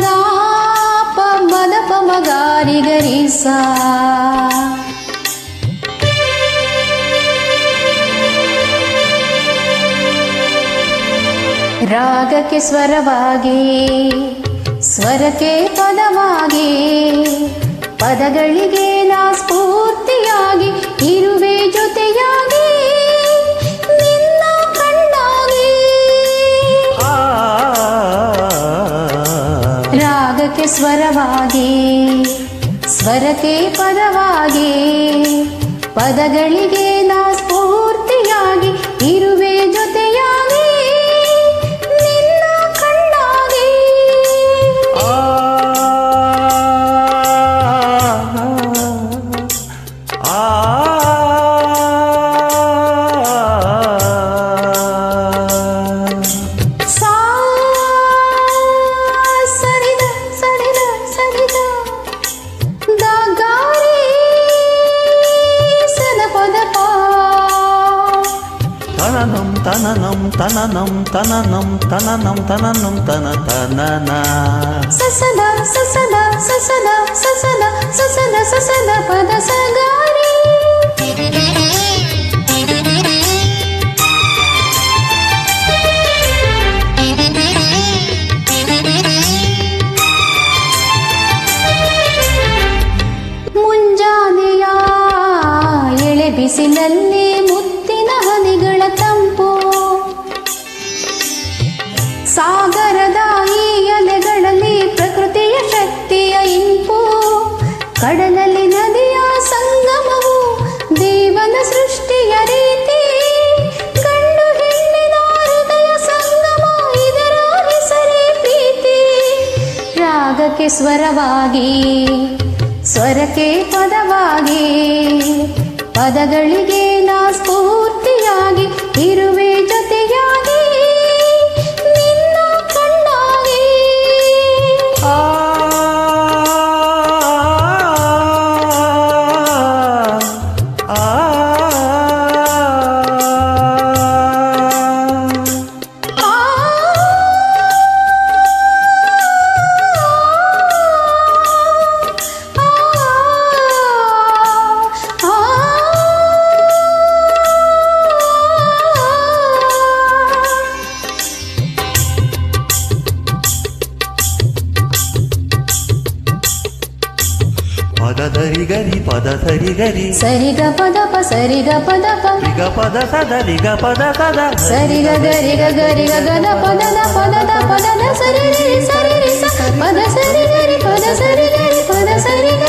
गा प मद प म गा रि ग रि सा ರಾಗಕ್ಕೆ ಸ್ವರವಾಗಿ ಸ್ವರಕ್ಕೆ ಪದವಾಗಿ ಪದಗಳಿಗೆ ನಾ ಸ್ಫೂರ್ತಿಯಾಗಿ ಇರುವೆ ಜೊತೆಯಾಗಿ ನಿನ್ನ ಕಣ್ಣಾಗಿ ರಾಗಕ್ಕೆ ಸ್ವರವಾಗಿ ಸ್ವರಕ್ಕೆ ಪದವಾಗಿ ಪದಗಳಿಗೆ ನಾ ಸ್ಫೂರ್ತಿಯಾಗಿ ಇರುವೆ ಜೊತೆಯಾಗಿ ತನನಂ ತನನಂ ತನನಂ ತನನಂ ತನನಂ ತನ ತನನ ಸಸನ ಸಸನ ಸಸನ ಸಸನ ಸಸನ ಸಸನ ಪದ ಸಗಾರಿ ಮುಂಜಾನೆಯ ಎಳೆ ಬಿಸಿಲಲ್ಲಿ ಮುತ್ತಿನ ಹನಿಗಳ ತಂಪು ಸಾಗರದ ಈ ಅಲೆಗಳಲ್ಲಿ ಪ್ರಕೃತಿಯ ಶಕ್ತಿಯ ಇಂಪು ಕಡಲಲ್ಲಿ ನದಿಯ ಸಂಗಮವು ದೇವನ ಸೃಷ್ಟಿಯ ರೀತಿ ಗಂಡು ಹೆಣ್ಣಿನ ಹೃದಯ ಸಂಗಮ ಇದರ ಹೆಸರೇ ಪ್ರೀತಿ ರಾಗಕ್ಕೆ ಸ್ವರವಾಗಿ ಸ್ವರಕ್ಕೆ ಪದವಾಗಿ ಪದಗಳಿಗೆ ನಾ ಸ್ಫೂರ್ತಿಯಾಗಿ ಇರುವೆ ಜೊತೆಯಾಗಿ ನಿನ್ನ ಕಣ್ಣಾಗಿ ಪದ ಧರಿ ಗರಿ ಪದ ಸರಿ ಗರಿ ಸರಿಗ ಪದ ಪ ಸರಿಗ ಪದ ಪ ರಿಗ ಪದ ಸದ ರಿಗ ಪದ ಸದ ಸರಿಗ ಗರಿಗ ಗರಿಗ ಗದ ಪದದ ಪದದ ಸರಿ ಸರಿ ಸ ಪದ ಸರಿ ಗರಿ ಪದ ಸರಿ ಗರಿ ಪದ ಸರಿಗ